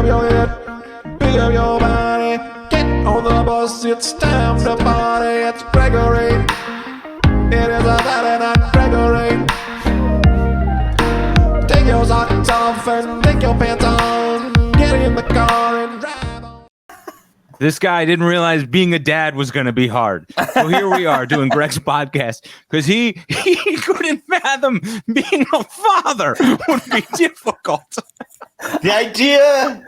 up your head, pick up your body, get on the bus, it's time to party. It's Gregory, it is a Saturday night, Gregory. Take your socks off and take your pants on, get in the car and drive on. This guy didn't realize being a dad was going to be hard. So here we are doing Greg's podcast because he couldn't fathom being a father would be difficult. The idea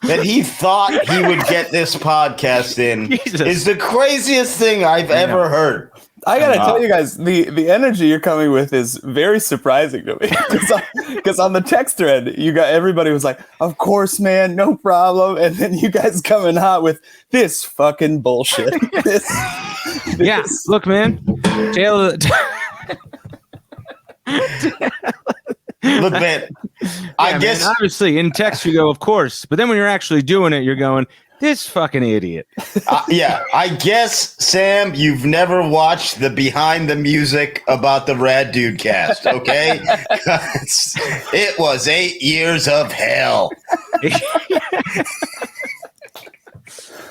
that he thought he would get this podcast in is the craziest thing I've ever heard. I gotta tell you guys, the energy you're coming with is very surprising to me. Because on the text thread, everybody was like, "Of course, man, no problem," and then you guys coming hot with this fucking bullshit. Yeah, look, man. Look, man. I guess obviously in text you go, "Of course," but then when you're actually doing it, you're going, "This fucking idiot." Yeah, I guess, Sam, you've never watched the behind the music about the Rad Dude cast, okay? It was 8 years of hell.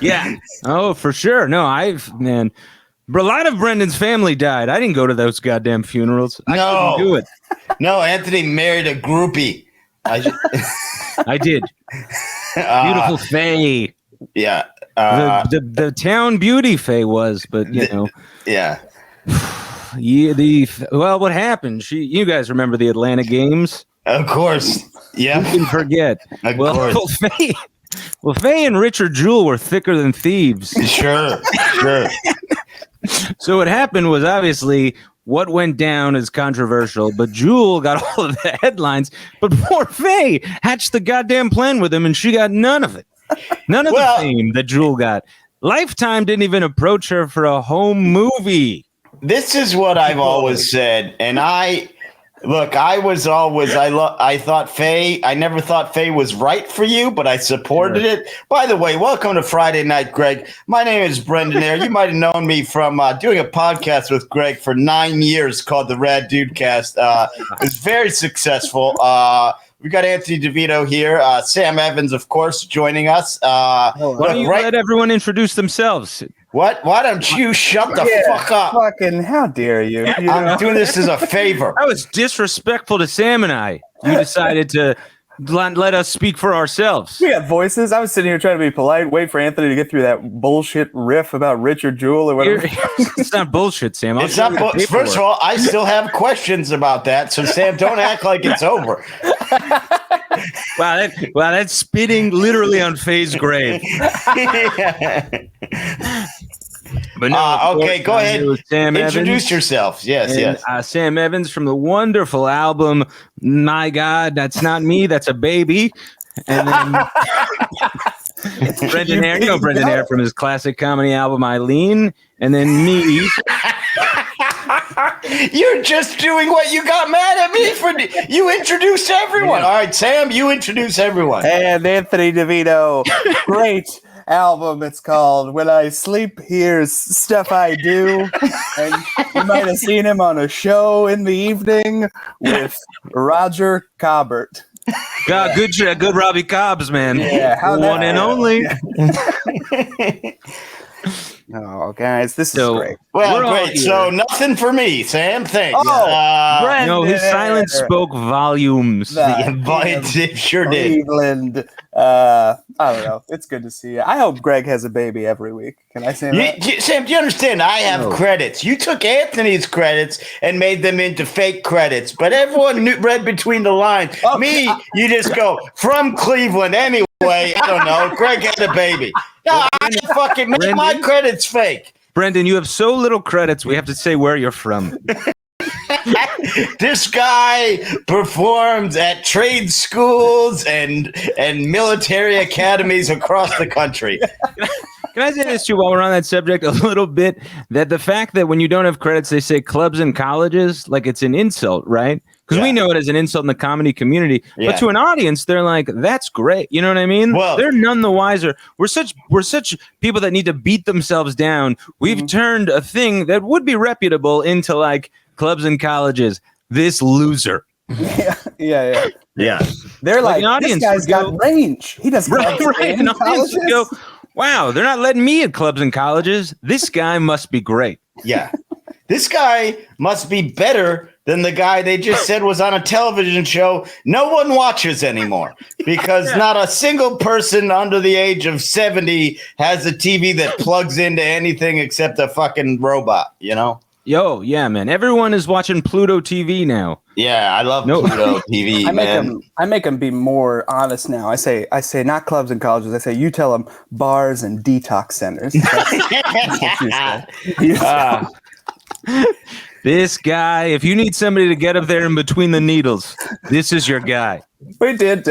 Yeah. Oh, for sure. No, a lot of Brendan's family died. I didn't go to those goddamn funerals. I couldn't do it. No, Anthony married a groupie. I did. Beautiful Faye. Yeah. The town beauty Faye was, but you know. Yeah. What happened? You guys remember the Atlanta games? Of course. Yeah. You can forget. Of course. Faye and Richard Jewell were thicker than thieves. Sure. So what happened was obviously what went down is controversial, but Jewel got all of the headlines, but poor Faye hatched the goddamn plan with him and she got none of it. None of the fame that Jewel got. Lifetime didn't even approach her for a home movie. This is what I've always said, and I thought Faye, I never thought Faye was right for you, but I supported it. By the way, welcome to Friday Night, Greg. My name is Brendan Eyre. You might have known me from doing a podcast with Greg for 9 years called the Rad Dude Cast. It was very successful. We got Anthony Devito here. Sam Evans, of course, joining us. Why don't you let everyone introduce themselves? What? Why don't you shut the fuck up? Fucking, how dare you? I'm doing this as a favor. That was disrespectful to Sam and I. You decided to let us speak for ourselves. We got voices. I was sitting here trying to be polite, wait for Anthony to get through that bullshit riff about Richard Jewell or whatever. It's not bullshit, Sam. It's not first of all, I still have questions about that, so Sam, don't act like it's over. Wow, that's spitting literally on Faye's grave. But no, okay, go ahead. Sam Introduce Evans. Yourself. Yes. Sam Evans from the wonderful album, My God, That's Not Me, That's a Baby. And then Brendan Eyre, Brendan Eyre from his classic comedy album, Eileen. And then me. You're just doing what you got mad at me for. You introduced everyone. All right, Sam, you introduce everyone. And Anthony DeVito. Great album. It's called When I Sleep, Here's Stuff I Do. And you might have seen him on a show in the evening with Roger Cobbert. God, good Robbie Cobbs, man. Yeah, one and only. Oh, guys, this is great. Well, great. So nothing for me, Sam. Thanks. No, his silence spoke volumes. It sure did. Cleveland. I don't know. It's good to see you. I hope Greg has a baby every week. Can I say that? Sam, do you understand? I have credits. You took Anthony's credits and made them into fake credits, but everyone read between the lines. Okay. Me, you just go, from Cleveland anyway. I don't know. Greg had a baby. No, I fucking make my credits fake. Brendan, you have so little credits, we have to say where you're from. This guy performed at trade schools and military academies across the country. Can I say this too while we're on that subject a little bit? That the fact that when you don't have credits, they say clubs and colleges, like it's an insult, right? Because we know it as an insult in the comedy community. But to an audience, they're like, that's great. You know what I mean? Well, they're none the wiser. We're such people that need to beat themselves down. We've turned a thing that would be reputable into like clubs and colleges. This loser. Yeah. Yeah. They're Like like, an audience this guy's would go- got range. He doesn't Right. in An audience would go, wow, they're not letting me at clubs and colleges. This guy must be great. Yeah. This guy must be better than the guy they just said was on a television show no one watches anymore because not a single person under the age of 70 has a TV that plugs into anything except a fucking robot, you know? Yo, yeah, man. Everyone is watching Pluto TV now. Yeah, I love No. Pluto TV, I make them be more honest now. I say not clubs and colleges. I say you tell them bars and detox centers. That's what you say. This guy, if you need somebody to get up there in between the needles, this is your guy. We did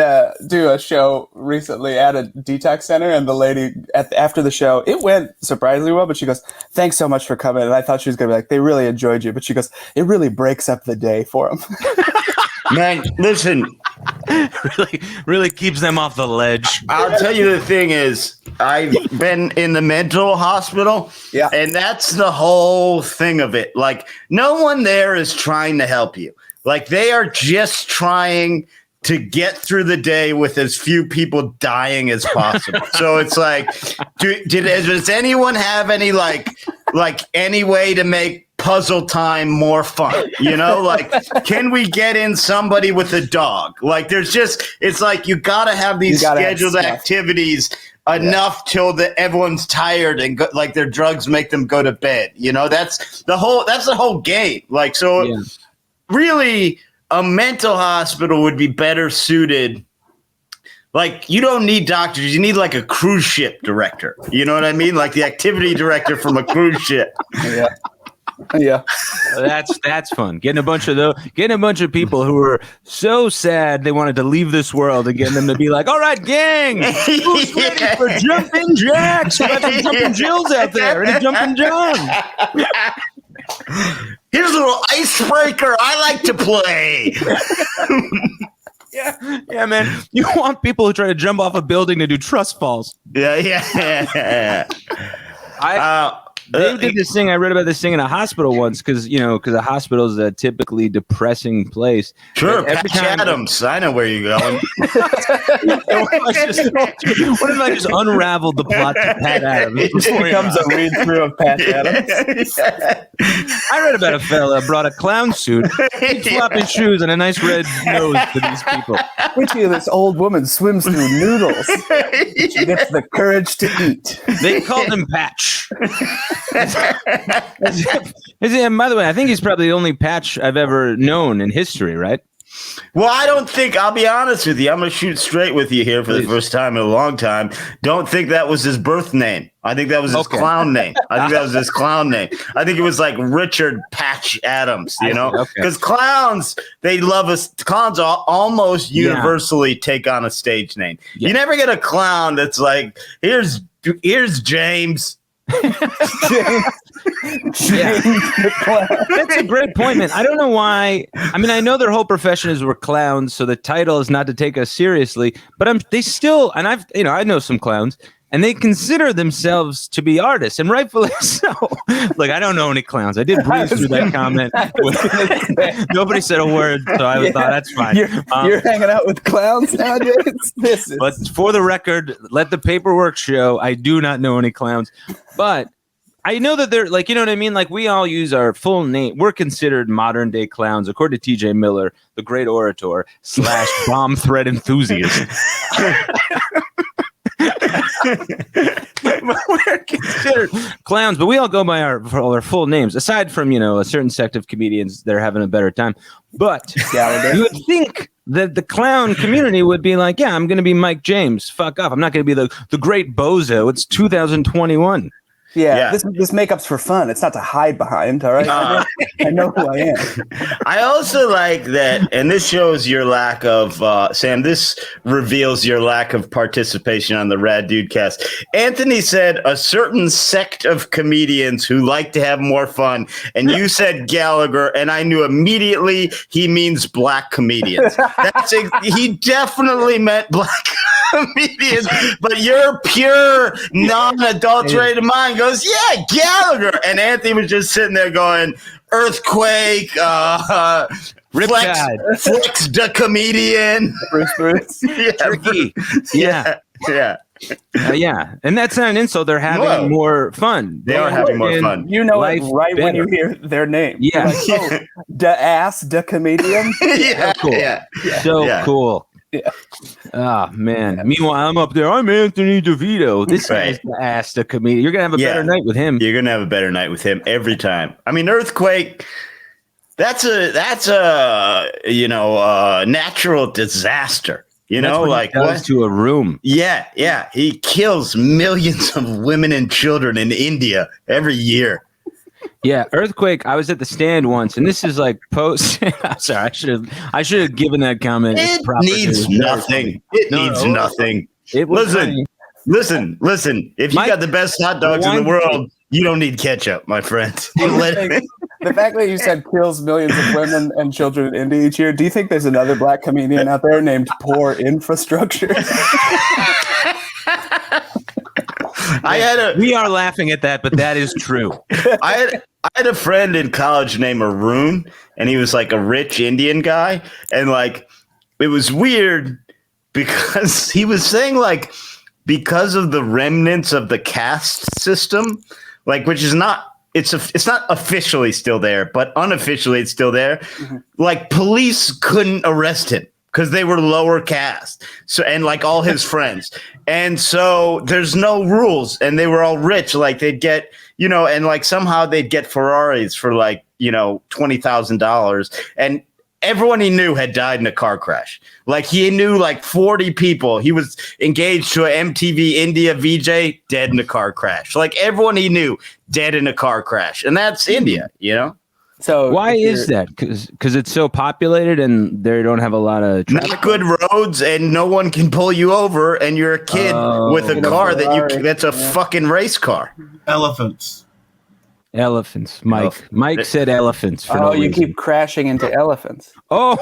do a show recently at a detox center, and the lady after the show, it went surprisingly well. But she goes, "Thanks so much for coming." And I thought she was gonna be like, "They really enjoyed you," but she goes, "It really breaks up the day for them." Man, listen, really keeps them off the ledge. I'll tell you the thing is, I've been in the mental hospital, and that's the whole thing of it. Like, no one there is trying to help you. Like, they are just trying to get through the day with as few people dying as possible. So it's like, does anyone have any like any way to make puzzle time more fun? You know, like, can we get in somebody with a dog? Like, it's like you gotta have these scheduled activities enough till everyone's tired and like their drugs make them go to bed. You know, that's the whole game. Like, so really, a mental hospital would be better suited. Like, you don't need doctors. You need like a cruise ship director. You know what I mean? Like the activity director from a cruise ship. Yeah. That's fun. Getting a bunch of people who were so sad they wanted to leave this world and getting them to be like, all right, gang, who's ready for jumping jacks? We got some jumping Jills out there. Any jumping John? Here's a little icebreaker I like to play. Yeah, man. You want people who try to jump off a building to do trust falls. Yeah. They did this thing. I read about this thing in a hospital once because a hospital is a typically depressing place. Sure, Patch Adams. I know where you're going. What if I just unraveled the plot to Pat Adams? It just becomes a read through of Patch Adams. I read about a fella brought a clown suit, floppy shoes, and a nice red nose to these people. Wait till this old woman swims through noodles. She gets the courage to eat. They called him Patch. By the way, I think he's probably the only Patch I've ever known in history, right? Well, I'll be honest with you. I'm going to shoot straight with you here for the first time in a long time. Don't think that was his birth name. I think that was his clown name. I think it was like Richard Patch Adams, you know? Because clowns, they love us. Clowns almost universally take on a stage name. Yeah. You never get a clown that's like, here's James. That's a great point, man. I don't know why. I mean, I know their whole profession is we're clowns, so the title is not to take us seriously. But they still, and I know some clowns, and they consider themselves to be artists, and rightfully so. Like, I don't know any clowns. I did breeze through that comment. Nobody said a word, so I thought that's fine. You're hanging out with clowns nowadays? But for the record, let the paperwork show, I do not know any clowns. But I know that they're like, you know what I mean? Like, we all use our full name. We're considered modern day clowns, according to TJ Miller, the great orator / bomb threat enthusiast. We're considered clowns, but we all go by our full names, aside from, a certain sect of comedians that are having a better time. But you would think that the clown community would be like, yeah, I'm going to be Mike James. Fuck off. I'm not going to be the great bozo. It's 2021. Yeah. This makeup's for fun. It's not to hide behind, all right? I know who I am. I also like that, and this shows your lack of, Sam, this reveals your lack of participation on the Rad Dude Cast. Anthony said a certain sect of comedians who like to have more fun, and you said Gallagher, and I knew immediately he means black comedians. He definitely meant black comedians, but your pure, non-adulterated mind goes, yeah, Gallagher. And Anthony was just sitting there going, earthquake, Riptide. Flex the comedian. Bruce. Tricky. Yeah. Yeah. And that's not an insult. They're having more fun. They are having more fun. You know it Life right when better. you hear their name. Yeah. You're like, the comedian. Yeah, Cool. yeah. So cool. Yeah. Oh man. Meanwhile, I'm up there. I'm Anthony DeVito. This guy's asked a comedian. You're gonna have a better night with him. You're gonna have a better night with him every time. I mean, Earthquake. That's a natural disaster. You know, like what to a room. Yeah. He kills millions of women and children in India every year. Yeah, Earthquake. I was at the stand once, and this is like post. I'm sorry, I should have given that comment. It needs nothing. It needs nothing. It was Listen. If you got the best hot dogs in the world, you don't need ketchup, my friend. The fact that you said kills millions of women and children in India each year, do you think there's another black comedian out there named Poor Infrastructure? We are laughing at that, but that is true. I had a friend in college named Arun, and he was like a rich Indian guy, and like it was weird because he was saying like because of the remnants of the caste system, like which is not. It's not officially still there, but unofficially it's still there. Mm-hmm. Like police couldn't arrest him because they were lower caste. So and like all his friends. And so there's no rules and they were all rich. Like they'd get, and like somehow they'd get Ferraris for like, $20,000. And everyone he knew had died in a car crash. Like he knew like 40 people. He was engaged to an MTV India VJ, dead in a car crash. Like everyone he knew, dead in a car crash. And that's India, So why is that? Because it's so populated and they don't have a lot of traffic. Not good roads and no one can pull you over and you're a kid with a car that's a fucking race car. Elephants. Mike said elephants. For no you reason. keep crashing into elephants. Oh,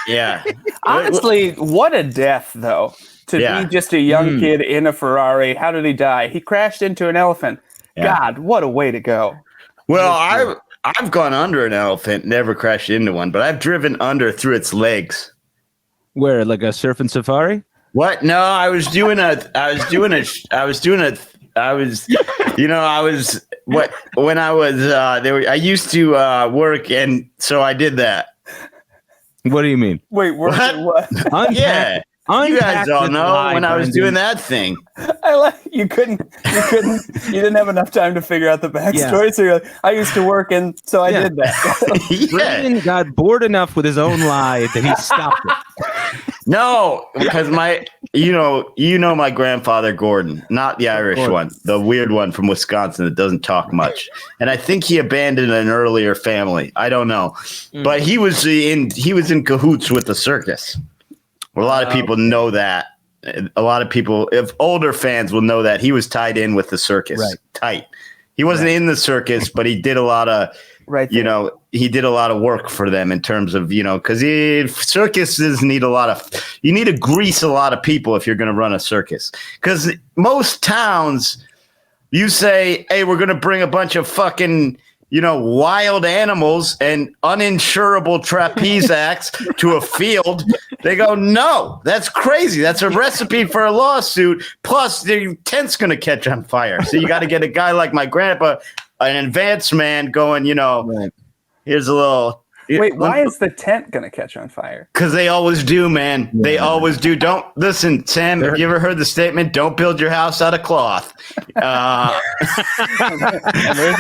yeah. Honestly, what a death, though. To be just a young kid in a Ferrari. How did he die? He crashed into an elephant. Yeah. God, what a way to go. Well, I've gone under an elephant, never crashed into one, but I've driven under through its legs. Where, like a surf and safari? What? No, I was when I used to work, and so I did that. What do you mean? Wait, what? Yeah. You guys all know when I was doing that thing. You didn't have enough time to figure out the backstory. Yeah. So you're like, I used to work, and so I did that. Brendan got bored enough with his own lie that he stopped it. No, because my grandfather Gordon, not the Irish one, the weird one from Wisconsin that doesn't talk much, and I think he abandoned an earlier family. I don't know, but he was in cahoots with the circus. A lot of people know that. A lot of people, if older fans will know that he was tied in with the circus. Right. Tight. He wasn't in the circus, but he did a lot of, he did a lot of work for them in terms of, because circuses need you need to grease a lot of people if you're going to run a circus. Because most towns, you say, hey, we're going to bring a bunch of fucking, wild animals and uninsurable trapeze acts to a field. They go, no, that's crazy. That's a recipe for a lawsuit. Plus, the tent's going to catch on fire. So you got to get a guy like my grandpa, an advanced man going, here's a little. Wait, why is the tent going to catch on fire? Because they always do, man. Yeah. They always do. Don't listen, Sam. Have you ever heard the statement, don't build your house out of cloth? There's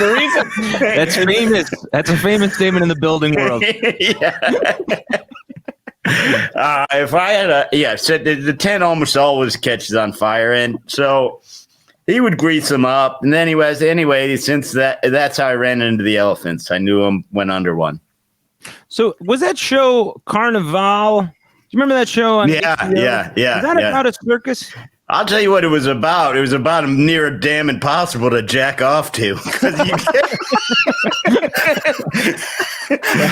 a reason. That's famous. That's a famous statement in the building world. If I had so the tent almost always catches on fire. And so he would grease them up. And then anyway, since that's how I ran into the elephants. I knew him, went under one. So was that show Carnival? Do you remember that show on HBO? Yeah. Is that about a circus? I'll tell you what it was about. It was about a near damn impossible to jack off to.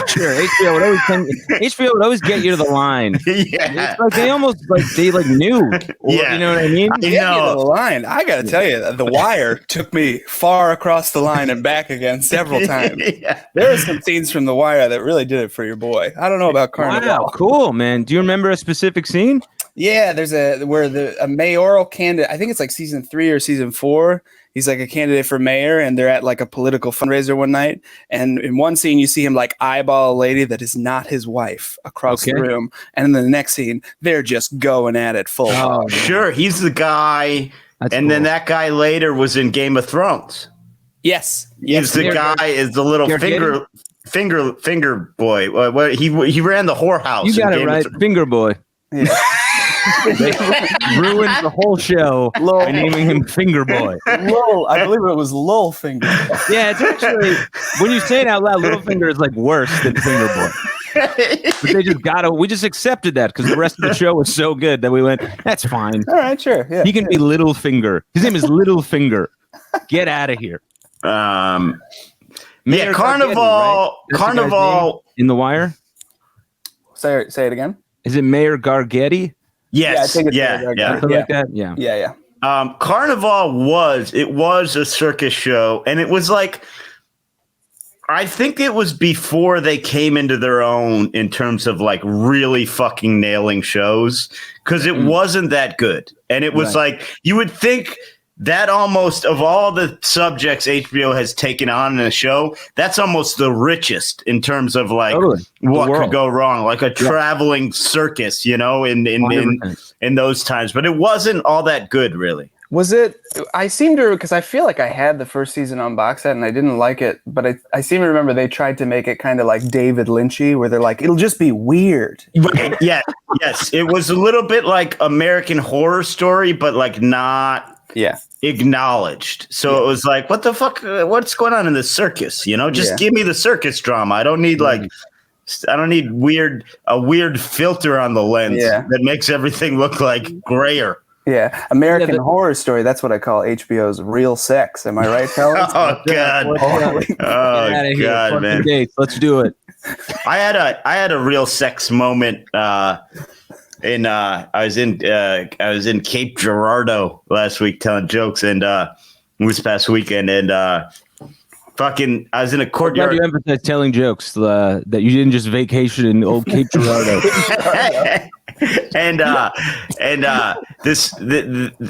Sure, HBO would always get you to the line. Yeah. It's like they almost they knew. Yeah. You know what I mean? I know. The line. I got to tell you, The Wire took me far across the line and back again several times. Yeah. There are some scenes from The Wire that really did it for your boy. I don't know about Carnival. Wow, cool, man. Do you remember a specific scene? Yeah, there's a mayoral candidate. I think it's like season 3 or season 4. He's like a candidate for mayor, and they're at like a political fundraiser one night. And in one scene, you see him like eyeball a lady that is not his wife across the room. And in the next scene, they're just going at it full. Oh, sure. He's the guy. Then that guy later was in Game of Thrones. Yes. He's the guy is the little finger boy. He ran the whorehouse. You got it right. Finger boy. Yeah. They ruined the whole show by naming him Finger Boy. Lil, I believe it was Lil Finger. Yeah, it's actually, when you say it out loud, Little Finger is like worse than Finger Boy. But we just accepted that because the rest of the show was so good that we went, that's fine. All right, sure. Yeah, he can be Little Finger. His name is Little Finger. Get out of here. Carnival. Right? Carnival in The Wire. Say it again. Is it Mayor Gargetti? Yes. Yeah, I think it's Something like that. Yeah. Carnival was a circus show, and it was like, I think it was before they came into their own in terms of like really fucking nailing shows, because it wasn't that good. And it was like, you would think that almost of all the subjects HBO has taken on in a show, that's almost the richest in terms of like what could go wrong, like a traveling circus, in those times. But it wasn't all that good, really. Was it? I seem to, because I feel like I had the first season on box set and I didn't like it, but I seem to remember they tried to make it kind of like David Lynchy, where they're like, it'll just be weird. Yeah, yes, it was a little bit like American Horror Story, but like not. Yeah. Acknowledged. So it was like, what the fuck? What's going on in the circus? Just give me the circus drama. I don't need a weird filter on the lens that makes everything look like grayer. Yeah. American Horror Story. That's what I call HBO's Real Sex. Am I right, fellas? Oh, God. Oh, God, man. Dates. Let's do it. I had a real sex moment. I was in Cape Girardeau last week telling jokes, and this past weekend, and I was in a courtyard. You emphasize telling jokes that you didn't just vacation in old Cape Girardeau.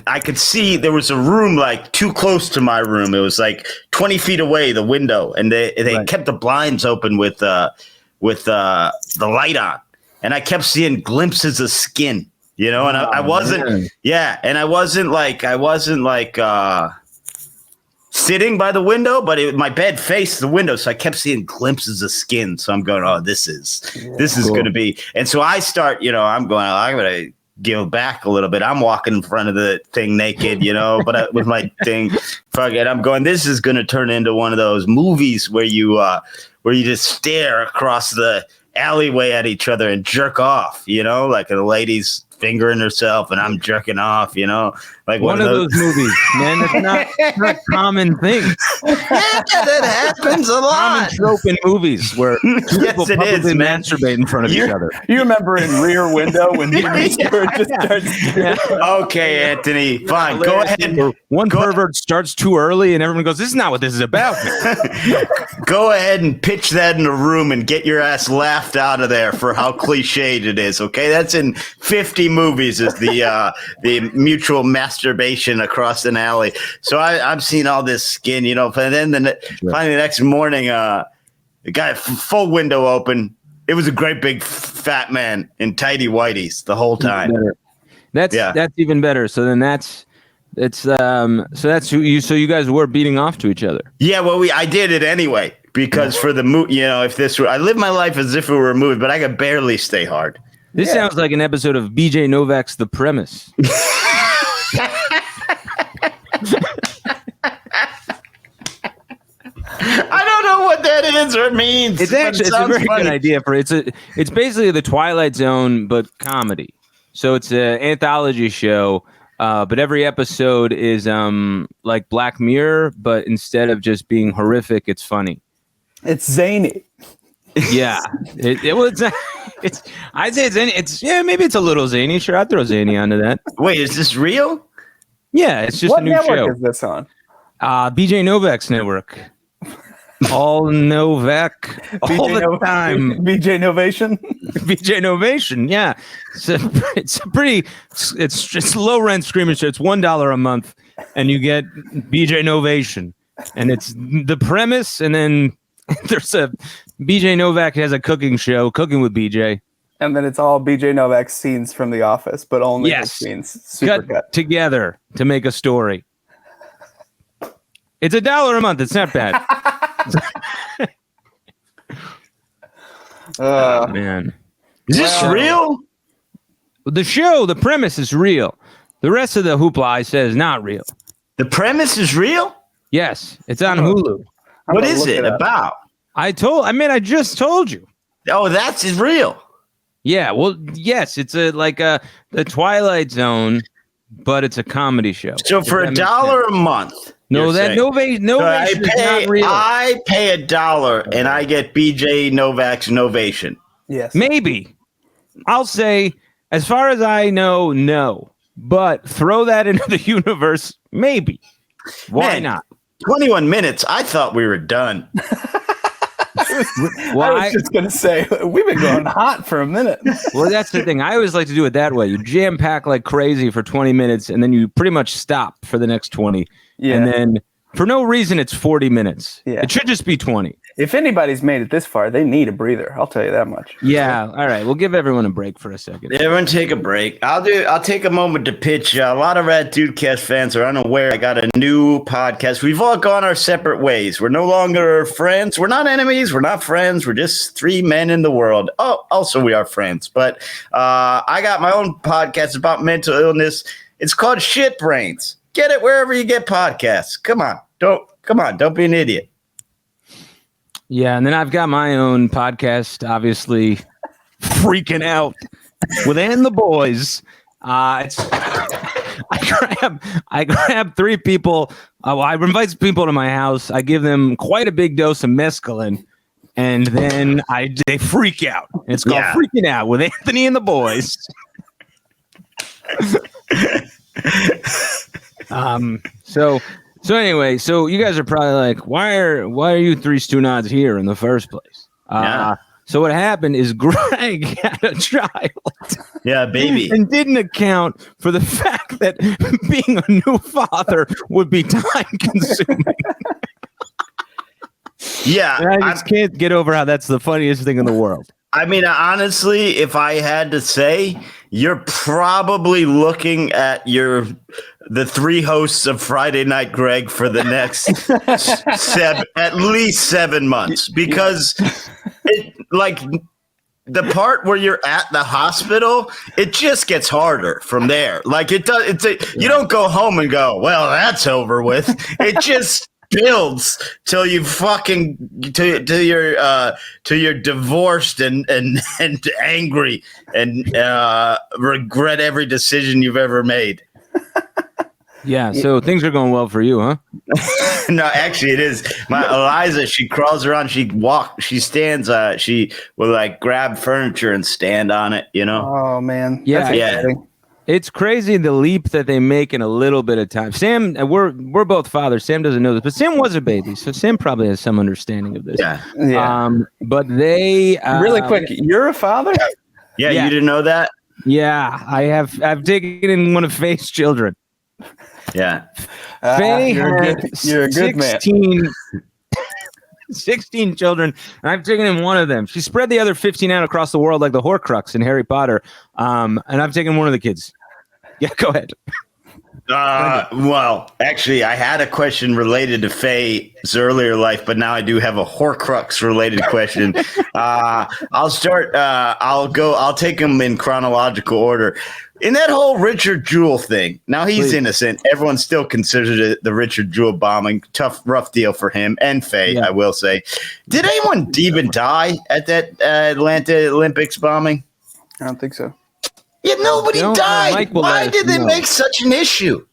I could see there was a room like too close to my room. It was like 20 feet away, the window, and they kept the blinds open with the light on. And I kept seeing glimpses of skin, and I wasn't, and I wasn't like sitting by the window, but my bed faced the window, so I kept seeing glimpses of skin. So I'm going, oh, this is going to be, and so I start, I'm going, I'm going to give back a little bit. I'm walking in front of the thing naked, but with my thing, fuck it, I'm going, this is going to turn into one of those movies where you just stare across the alleyway at each other and jerk off, like the lady's fingering herself and I'm jerking off, like one of those movies, man. That's not a common thing. That happens a lot. Common trope in movies where people publicly masturbate in front of each other. You remember in Rear Window when just starts. Okay, Anthony, fine. Go ahead. One pervert starts too early and everyone goes, "This is not what this is about." Go ahead and pitch that in a room and get your ass laughed out of there for how cliched it is. Okay, that's in 50 movies. Is the mutual masturbation across an alley. So I'm seeing all this skin, and then finally the next morning, the guy full window open. It was a great big fat man in tighty whities the whole time. That's even better. So then that's who you. So you guys were beating off to each other. Yeah, well, I did it anyway because for the movie, if this were, I live my life as if it were a movie, but I could barely stay hard. This sounds like an episode of BJ Novak's The Premise. I don't know what that is or it means. It's a very good idea for it. It's basically the Twilight Zone but comedy. So it's an anthology show But every episode is like Black Mirror, but instead of just being horrific, it's funny. It's zany. Yeah, it's I'd say it's zany. Maybe it's a little zany. Sure, I'd throw zany onto that. Wait, is this real? Yeah, it's just What a new network show. is this on? BJ Novak's network. All Novak all the time. BJ Novation. BJ Novation, yeah. It's low rent streaming show. It's $1 a month, and you get BJ Novation, and it's the premise, and then there's a BJ Novak has a cooking show, Cooking with BJ. And then it's all BJ Novak scenes from The Office, but only his scenes. Super cut together to make a story. It's $1 a month. It's not bad. Oh, man. Is this real? The premise is real. The rest of the hoopla I said is not real. The premise is real? Yes. It's on Hulu. What is it about? I just told you. Oh, that's real. Yeah, well, yes, it's the Twilight Zone, but it's a comedy show. So for $1 a month. No, Novation is not real. I pay $1 and I get BJ Novak's Novation. Yes. Maybe. I'll say, as far as I know, no. But throw that into the universe, maybe. Why not? 21 minutes. I thought we were done. I was just going to say, we've been going hot for a minute. Well, that's the thing. I always like to do it that way. You jam pack like crazy for 20 minutes, and then you pretty much stop for the next 20. Yeah. And then for no reason, it's 40 minutes. Yeah. It should just be 20. If anybody's made it this far, they need a breather. I'll tell you that much. Yeah. All right. We'll give everyone a break for a second. Everyone take a break. I'll take a moment to pitch. A lot of Rad Dudecast fans are unaware. I got a new podcast. We've all gone our separate ways. We're no longer friends. We're not enemies. We're not friends. We're just three men in the world. Oh, also we are friends. But I got my own podcast about mental illness. It's called Shit Brains. Get it wherever you get podcasts. Come on. Don't be an idiot. Yeah, and then I've got my own podcast, obviously, Freaking Out with And the Boys. I grab three people. I invite people to my house. I give them quite a big dose of mescaline, and then they freak out. It's called Freaking Out with Anthony and the Boys. So anyway, so you guys are probably like, why are you three Stu-Nods here in the first place? So what happened is Greg had a child. Yeah, baby. And didn't account for the fact that being a new father would be time consuming. Yeah. And I just can't get over how that's the funniest thing in the world. I mean, honestly, if I had to say, you're probably looking at the three hosts of Friday Night Greg for the next at least 7 months, because the part where you're at the hospital, it just gets harder from there. Like it does. You don't go home and go, well, that's over with. It just builds till you fucking till you're divorced and angry and regret every decision you've ever made. Yeah, so things are going well for you, huh? No, actually it is. My Eliza, she crawls around, she stands, she will like grab furniture and stand on it, you know? Oh man. Yeah. It's crazy the leap that they make in a little bit of time. Sam, we're both fathers. Sam doesn't know this, but Sam was a baby, so Sam probably has some understanding of this. Yeah. But they really quick, you're a father? Yeah, you didn't know that? Yeah, I've taken in one of Faye's children. Yeah. Faye you're a good 16, man. 16 children, and I've taken in one of them. She spread the other 15 out across the world like the Horcrux in Harry Potter. And I've taken one of the kids. Yeah, go ahead. Well, actually, I had a question related to Faye's earlier life, but now I do have a Horcrux related question. I'll start. I'll take them in chronological order. In that whole Richard Jewell thing, now he's innocent. Everyone still considers it the Richard Jewell bombing. Rough deal for him and Faye, I will say. Did anyone even die at that Atlanta Olympics bombing? I don't think so. Yeah, nobody died. Mike will Why let us did they know. make such an issue?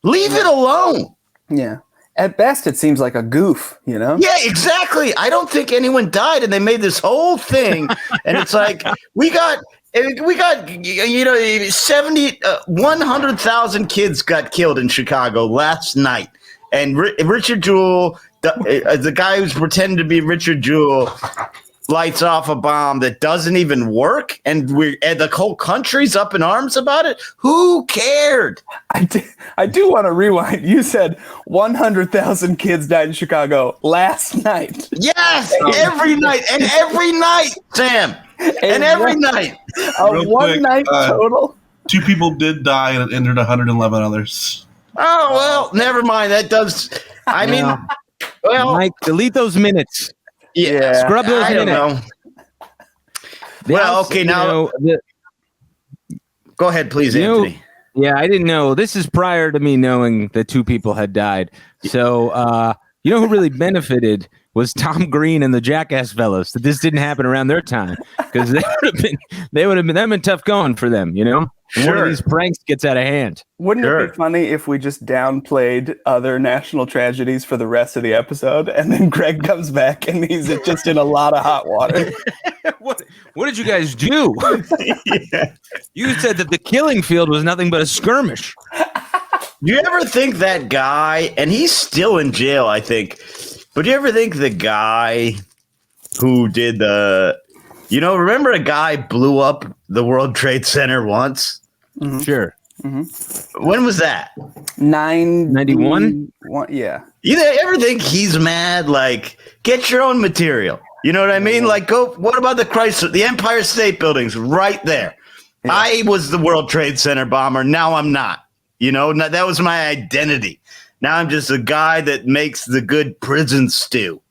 Leave it alone. Yeah. At best, it seems like a goof, you know? Yeah, exactly. I don't think anyone died, and they made this whole thing, and it's like we got 100,000 kids got killed in Chicago last night, and Richard Jewell, the guy who's pretending to be Richard Jewell, lights off a bomb that doesn't even work, and the whole country's up in arms about it. Who cared? I do want to rewind. You said 100,000 kids died in Chicago last night. Yes, every night, Sam, and every night. A one-night total? 2 people did die and injured 111 others. Oh, well, never mind. That does. I mean, well, Mike, delete those minutes. yeah, Scrub those I don't minutes. know. Well, okay, now go ahead, please, Anthony. Yeah, I didn't know. This is prior to me knowing that 2 people had died. So, who really benefited was Tom Green and the Jackass fellas. That this didn't happen around their time, because that would have been tough going for them. One of these pranks gets out of hand. Wouldn't it be funny if we just downplayed other national tragedies for the rest of the episode, and then Greg comes back and he's just in a lot of hot water? What did you guys do? Yeah. You said that the killing field was nothing but a skirmish. Do you ever think that guy, and he's still in jail, I think, but do you ever think the guy who did remember a guy blew up the World Trade Center once? Mm-hmm. Sure. Mm-hmm. When was that? 91? Yeah. You ever think he's mad? Like, get your own material. You know what I mean? Like, what about the Empire State Building's right there. Yeah. I was the World Trade Center bomber. Now I'm not. That was my identity. Now I'm just a guy that makes the good prison stew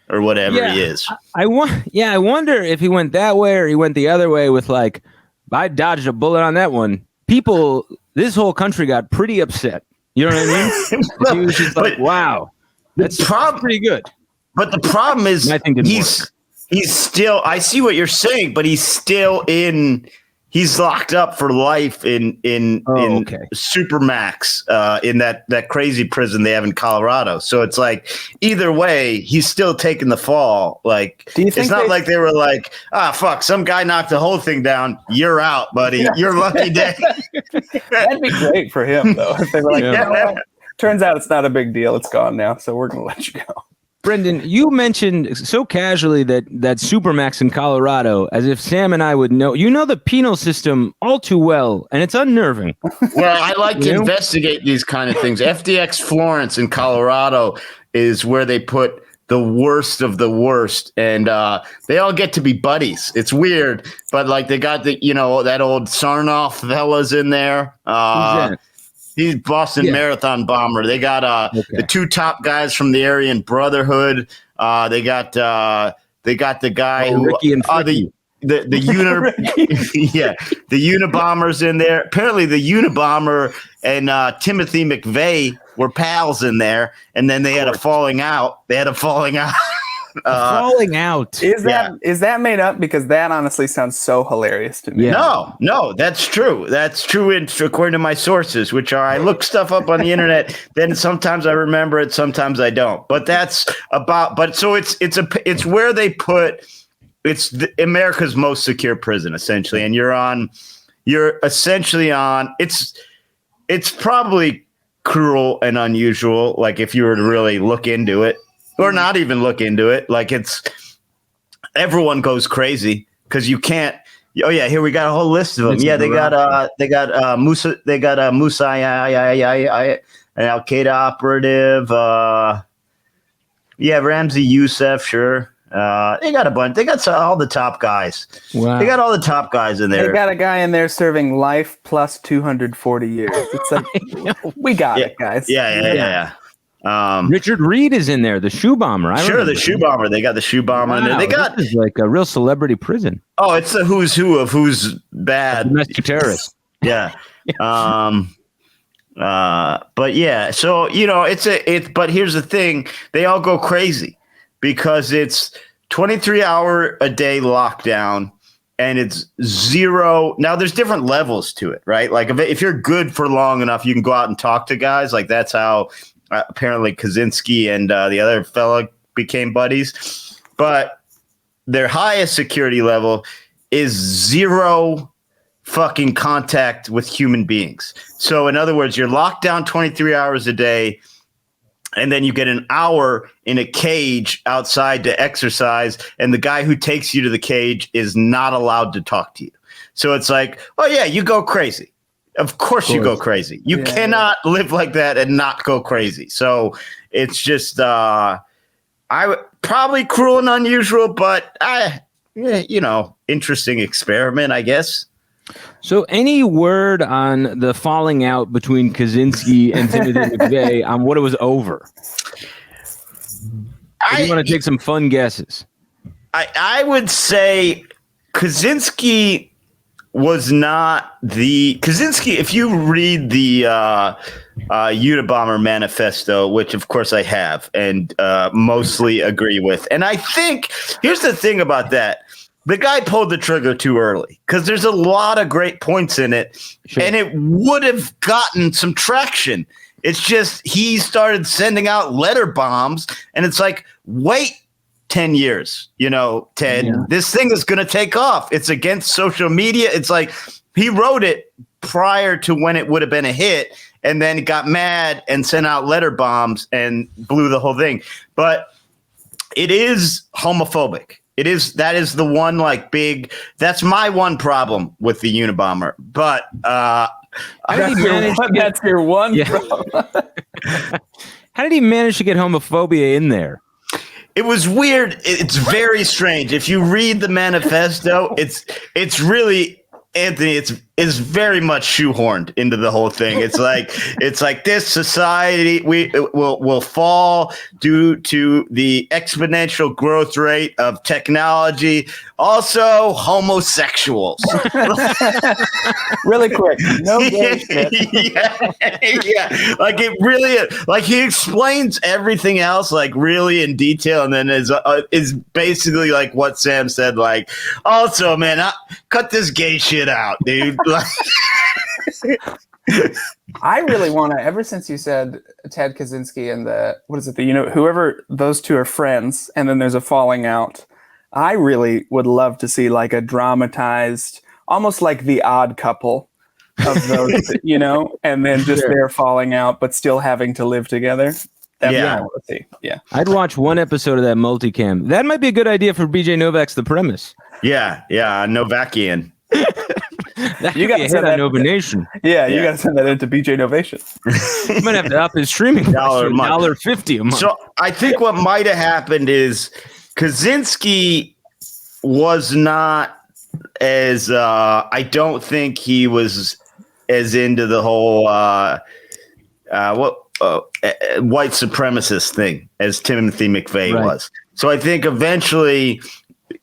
or whatever he is. I wonder if he went that way or he went the other way with like, I dodged a bullet on that one. People, this whole country got pretty upset. You know what I mean? He was just like, wow, that's pretty good. But the problem is he's still, I see what you're saying, but he's locked up for life in supermax in that crazy prison they have in Colorado. So it's like either way, he's still taking the fall. Like, it's not like they were like, fuck, some guy knocked the whole thing down. You're out, buddy. Yeah. You're lucky day. That'd be great for him though. If they were like, turns out it's not a big deal. It's gone now, so we're gonna let you go. Brendan, you mentioned so casually that supermax in Colorado, as if Sam and I would know. You know the penal system all too well, and it's unnerving. Well, I like to investigate these kind of things. FDX Florence in Colorado is where they put the worst of the worst, and they all get to be buddies. It's weird, but like they got that old Sarnoff fellas in there. He's Boston Marathon bomber. They got the 2 top guys from the Aryan Brotherhood. They got the guy who Ricky and the Unabomber's in there. Apparently, the Unabomber and Timothy McVeigh were pals in there, and then they had a falling out. Falling out. Is that made up? Because that honestly sounds so hilarious to me. Yeah. No, that's true. That's true according to my sources, which are I look stuff up on the internet. Then sometimes I remember it, sometimes I don't. But it's where they put America's most secure prison essentially, and you're essentially on. It's probably cruel and unusual. Like if you were to really look into it. Or not even look into it. Like everyone goes crazy because you can't. Oh yeah, here we got a whole list of them. Yeah, they got Musa. They got Musa, an Al Qaeda operative. Ramzi Youssef, sure. They got a bunch. They got all the top guys. Wow. They got all the top guys in there. They got a guy in there serving life plus 240 years. It's like we got it, guys. Yeah. Richard Reed is in there, the shoe bomber. The shoe bomber. They got the shoe bomber in there. They got this is like a real celebrity prison. Oh, it's the who's who of who's bad domestic terrorists. Yeah. But yeah, so but here's the thing, they all go crazy because it's 23-hour a day lockdown and it's zero. Now there's different levels to it, right? Like if you're good for long enough, you can go out and talk to guys. Like that's how apparently Kaczynski and the other fella became buddies. But their highest security level is zero fucking contact with human beings. So in other words, you're locked down 23 hours a day, and then you get an hour in a cage outside to exercise, and the guy who takes you to the cage is not allowed to talk to you. So it's like, oh yeah, you go crazy. Of course you go crazy. You cannot live like that and not go crazy. So it's just probably cruel and unusual, but interesting experiment, I guess. So any word on the falling out between Kaczynski and Timothy McVeigh on what it was over? You want to take some fun guesses? I would say Kaczynski was not the Kaczynski. If you read the Unabomber manifesto, which of course I have and mostly agree with, and I think here's the thing about that. The guy pulled the trigger too early because there's a lot of great points in it, and it would have gotten some traction. It's just he started sending out letter bombs, and it's like, wait 10 years, Ted, this thing is going to take off. It's against social media. It's like he wrote it prior to when it would have been a hit, and then got mad and sent out letter bombs and blew the whole thing. But it is homophobic. That is the one that's my one problem with the Unabomber. But that's your one problem. How did he manage to get homophobia in there? It was weird. It's very strange. If you read the manifesto, it's really, Anthony, it's very much shoehorned into the whole thing. It's like this society will fall due to the exponential growth rate of technology. Also, homosexuals. Really quick, no gay shit. Yeah. Like it really, like he explains everything else really in detail, and then is basically like what Sam said. Like, also, man, cut this gay shit out, dude. I really want to, ever since you said Ted Kaczynski and whoever, those two are friends, and then there's a falling out. I really would love to see a dramatized, almost like The Odd Couple of those, and then just their falling out, but still having to live together. Yeah. I'd watch one episode of that multicam. That might be a good idea for BJ Novak's The Premise. Yeah, Novakian. You got to send that Nova Nation. Yeah, you got to send that into BJ Novation. You might have to up his streaming $1.50 a month. So I think what might have happened is Kaczynski was not as I don't think he was as into the whole white supremacist thing as Timothy McVeigh was. So I think eventually,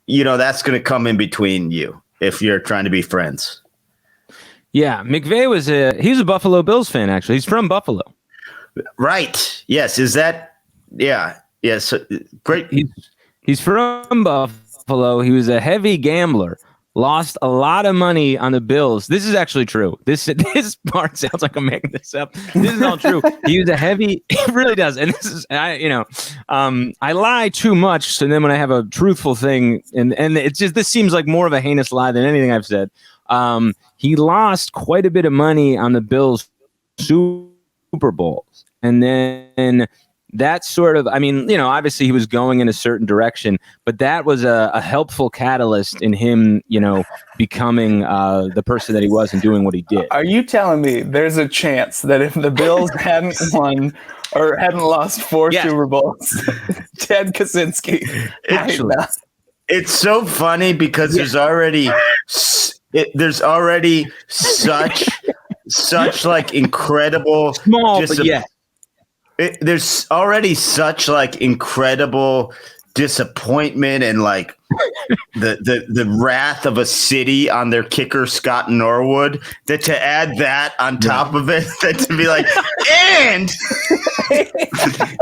that's going to come in between you if you're trying to be friends. Yeah, McVeigh he's a Buffalo Bills fan, actually. He's from Buffalo. Right. Yes. Is that? Yeah. Yes. Great. He's from Buffalo. He was a heavy gambler. Lost a lot of money on the Bills. This is actually true. This part sounds like I'm making this up. This is all true. He was a heavy. It really does. And this is I lie too much. So then when I have a truthful thing, and it's just this seems like more of a heinous lie than anything I've said. He lost quite a bit of money on the Bills Super Bowls, and then that sort of, obviously he was going in a certain direction, but that was a helpful catalyst in him, becoming the person that he was and doing what he did. Are you telling me there's a chance that if the Bills hadn't won or hadn't lost four Super Bowls, Ted Kaczynski actually? It's so funny because there's already such incredible small, but yeah. There's already such incredible disappointment and the wrath of a city on their kicker Scott Norwood, that to add that on top of it, that to be like, and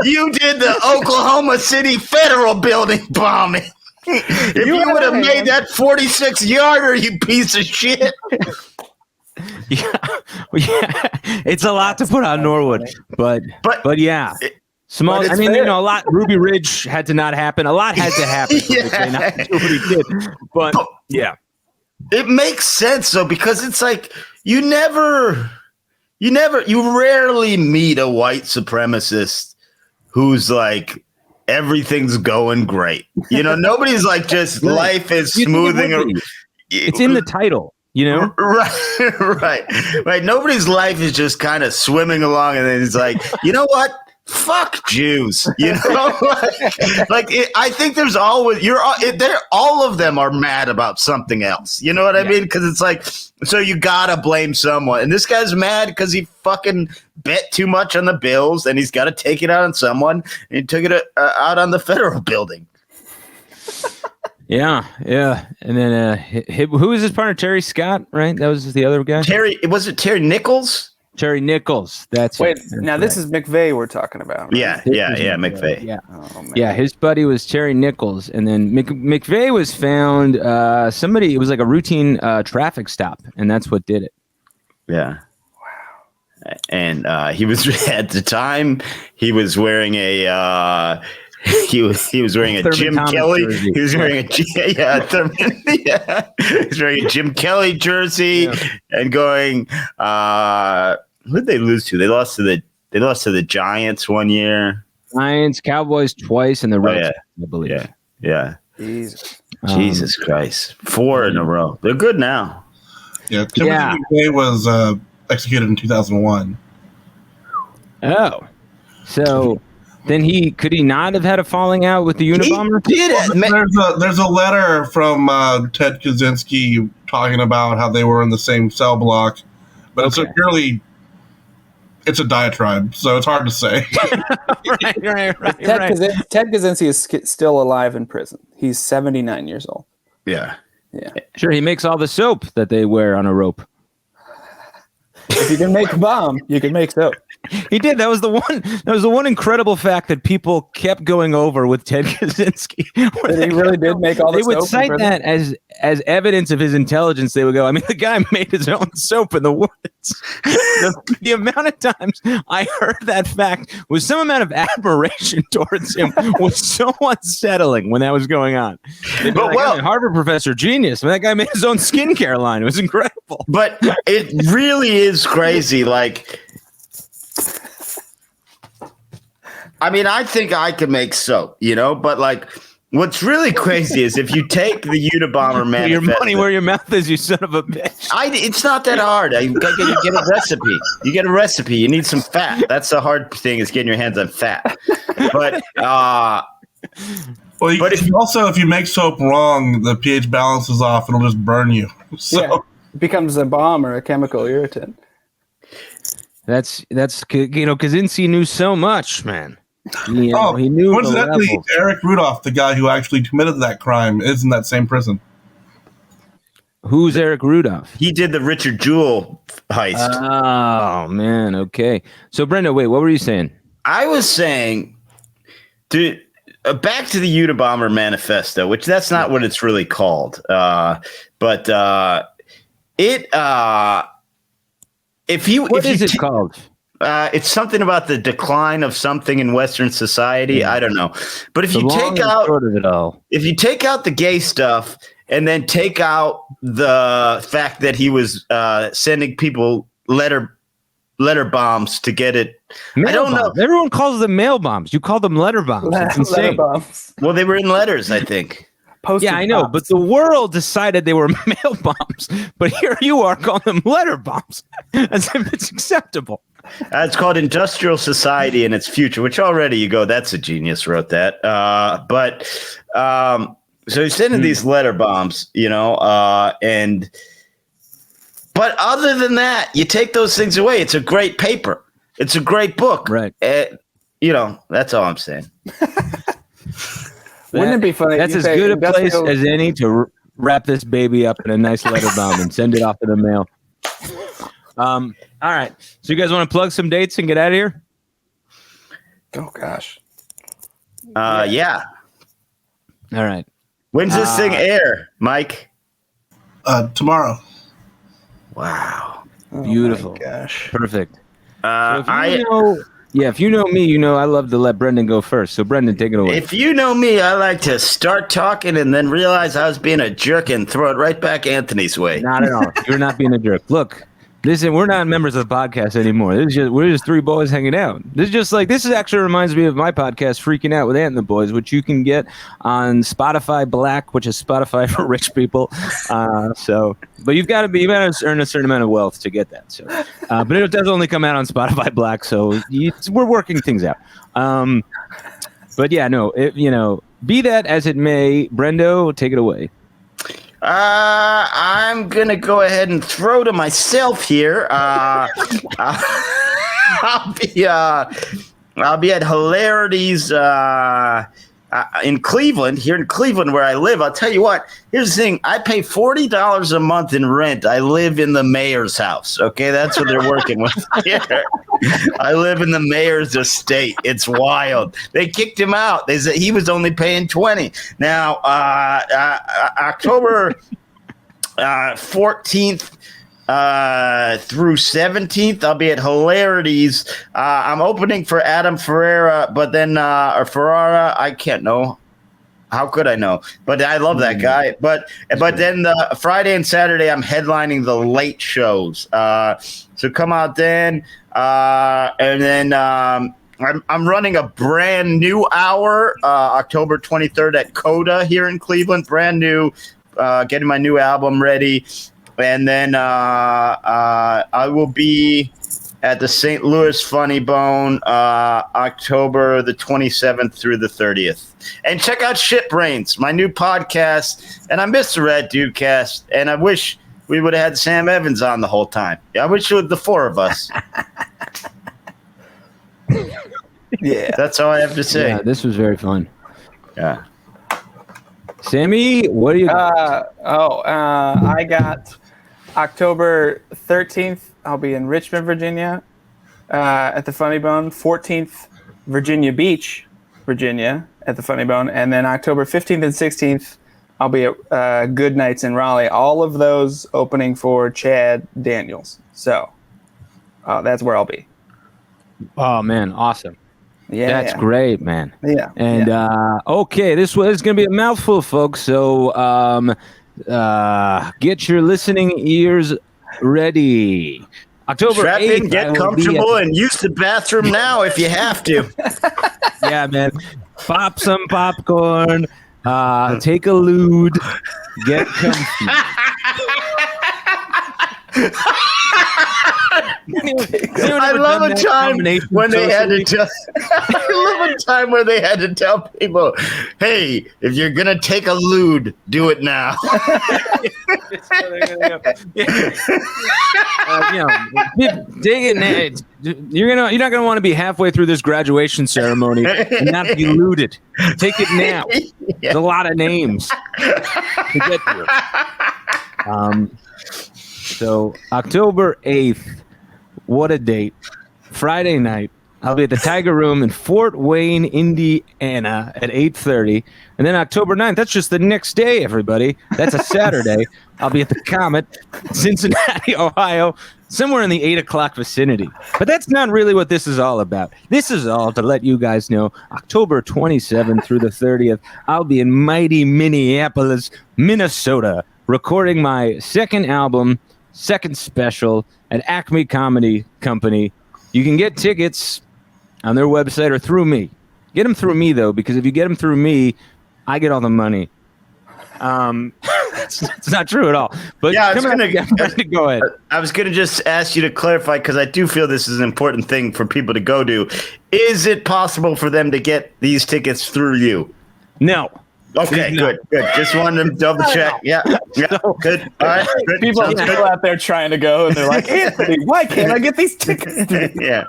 you did the Oklahoma City Federal Building bombing. If you would have made that 46-yarder, you piece of shit. Yeah, it's a lot to put on Norwood, but yeah, small. I mean, a lot. Ruby Ridge had to not happen. A lot had to happen for McVay not to do what he did. But yeah, it makes sense though, because it's like you rarely meet a white supremacist who's like everything's going great. Nobody's like just life is smoothing. It's in the title. Right. Nobody's life is just kind of swimming along, and then it's like, you know what? Fuck Jews. I think there's always all of them are mad about something else. You know what I mean? Because it's like, so you gotta blame someone, and this guy's mad because he fucking bet too much on the Bills, and he's got to take it out on someone, and he took it out on the federal building. Yeah. And then who was his partner? Terry Scott, right? That was the other guy. Was it Terry Nichols? Terry Nichols. That's Wait. Now this is McVay we're talking about. Right? Yeah, McVay. Yeah. Oh, man. Yeah, his buddy was Terry Nichols, and then McVay was found. It was like a routine traffic stop, and that's what did it. Yeah. Wow. And he was at the time he was wearing a. He was wearing a Jim Kelly. Jersey. He was wearing He was wearing a Jim Kelly jersey and going. Who did they lose to? They lost to the Giants one year. Giants, Cowboys twice, and the Reds, I believe. Yeah. Jesus Christ, 4 in a row. They're good now. Yeah, Timothy McVay was executed in 2001. Oh, so. Then could he not have had a falling out with the Unabomber? He did it. There's a letter from Ted Kaczynski talking about how they were in the same cell block, but it's a diatribe, so it's hard to say. right. Ted Kaczynski is still alive in prison. He's 79 years old. Yeah. Sure, he makes all the soap that they wear on a rope. If you can make a bomb, you can make soap. He did. That was the one incredible fact that people kept going over with Ted Kaczynski. He really did make all the soap. They would cite that as evidence of his intelligence. They would go, I mean, the guy made his own soap in the woods. The amount of times I heard that fact with some amount of admiration towards him was so unsettling when that was going on. But Harvard professor, genius. I mean, that guy made his own skincare line. It was incredible. But it really is crazy. Like, I mean, I think I could make soap, but like, what's really crazy is if you take the Unabomber manifesto. Your money where your mouth is, you son of a bitch. It's not that hard. You get a recipe. You get a recipe. You need some fat. That's the hard thing, is getting your hands on fat. But if you make soap wrong, the pH balance is off. It'll just burn you. So it becomes a bomb or a chemical irritant. That's Kaczynski knew so much, man. He knew. Coincidentally, Eric Rudolph, the guy who actually committed that crime, is in that same prison. Who's Eric Rudolph? He did the Richard Jewell heist. Oh man, okay. So Brenda, wait, what were you saying? I was saying, back to the Unabomber manifesto, which that's not what it's really called, but What is it called? It's something about the decline of something in Western society. I don't know. But if you take out the gay stuff and then take out the fact that he was sending people letter bombs to get it. I don't know. Everyone calls them mail bombs. You call them letter bombs. It's insane. Letter bombs. Well, they were in letters, I think. Yeah, I know, but the world decided they were mail bombs. But here you are calling them letter bombs, as if it's acceptable. It's called Industrial Society and Its Future, which already you go, that's a genius wrote that. So he's sending these letter bombs, but other than that, you take those things away. It's a great paper. It's a great book. Right. That's all I'm saying. Wouldn't it be funny? That's as good a place as any to wrap this baby up in a nice letter bomb and send it off to the mail. All right. So you guys want to plug some dates and get out of here? Oh gosh. Yeah. All right. When's this thing air, Mike? Tomorrow. Wow. Beautiful. Oh my gosh. Perfect. Uh, If you know me, you know I love to let Brendan go first. So Brendan, take it away. If you know me, I like to start talking and then realize I was being a jerk and throw it right back Anthony's way. Not at all. You're not being a jerk. Look, listen, we're not members of the podcast anymore. We're just three boys hanging out. This actually reminds me of my podcast, Freaking Out with Ant and the Boys, which you can get on Spotify Black, which is Spotify for rich people. But you got to earn a certain amount of wealth to get that. So, but it does only come out on Spotify Black, so we're working things out. But yeah, no, be that as it may, Brendo, take it away. I'm gonna go ahead and throw to myself here. I'll be at Hilarities in Cleveland, here in Cleveland where I live. I'll tell you what, here's the thing. I pay $40 a month in rent. I live in the mayor's house. Okay, that's what they're working with here. I live in the mayor's estate. It's wild. They kicked him out. They said he was only paying $20. Now, October 14th through 17th, I'll be at Hilarities. I'm opening for Adam Ferrara, but then or Ferrara, I can't know. How could I know? But I love that guy. But then the Friday and Saturday, I'm headlining the late shows. So come out then, and then I'm running a brand new hour, October 23rd at Coda here in Cleveland. Brand new, getting my new album ready. And then I will be at the St. Louis Funny Bone October the 27th through the 30th. And check out Shit Brains, my new podcast. And I miss the Red Dude Cast. And I wish we would have had Sam Evans on the whole time. I wish it was the four of us. Yeah. That's all I have to say. Yeah, this was very fun. Yeah. Sammy, what do you got? I got October 13th, I'll be in Richmond, Virginia, at the Funny Bone. 14th, Virginia Beach, Virginia, at the Funny Bone. And then October 15th and 16th, I'll be at Good Nights in Raleigh. All of those opening for Chad Daniels. So that's where I'll be. Oh, man, awesome. Yeah, That's great, man. Yeah. And okay, this is going to be a mouthful, folks. So get your listening ears ready. October Strap 8th, in, get comfortable, and use the bathroom now if you have to. Yeah, man. Pop some popcorn. Take a lewd. Get comfy. I love a time when they had to tell. I love a time where they had to tell people, "Hey, if you're gonna take a lewd, do it now." Dig it. You're not gonna want to be halfway through this graduation ceremony and not be lewded. Take it now. There's a lot of names to get through. So October 8th, what a date. Friday night, I'll be at the Tiger Room in Fort Wayne, Indiana at 8:30. And then October 9th, that's just the next day, everybody. That's a Saturday. I'll be at the Comet, Cincinnati, Ohio, somewhere in the 8 o'clock vicinity. But that's not really what this is all about. This is all to let you guys know, October 27th through the 30th, I'll be in mighty Minneapolis, Minnesota, recording my second album, second special at Acme Comedy Company. You can get tickets on their website or through me. Get them through me, though, because if you get them through me, I get all the money. It's not true at all. But yeah, go ahead. I was going to just ask you to clarify, because I do feel this is an important thing for people to go to. Is it possible for them to get these tickets through you? No. Okay, good. Just wanted to double check. Yeah, good. All right, good. People out there trying to go, and they're like, Anthony, why can't I get these tickets? Yeah.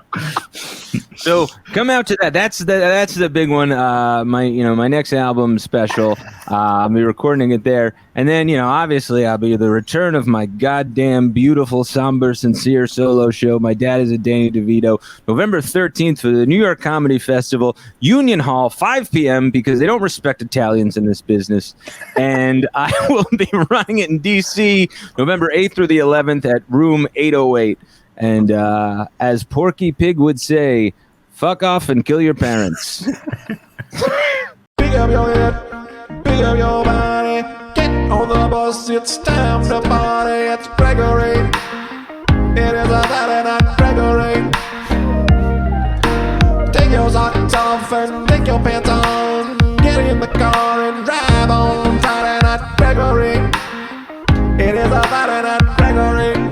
So come out to that. That's the big one. My next album special. I'll be recording it there, and then obviously I'll be the return of my goddamn beautiful, somber, sincere solo show. My dad is a Danny DeVito. November 13th for the New York Comedy Festival, Union Hall, 5 p.m. because they don't respect Italians in this business. And I will be running it in D.C. November 8th through the 11th at Room 808. And as Porky Pig would say, fuck off and kill your parents. Pick up your head, pick up your body, get on the bus, it's time to party. It's Gregory, it is a Saturday night Gregory. Take your socks off and take your pants on, get in the car and drive on Friday night Gregory. It is a Saturday night Gregory.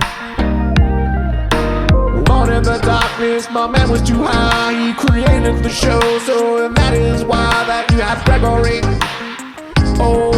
In the darkness, my man was too high. He created the show, so that is why that you have Gregory. Oh.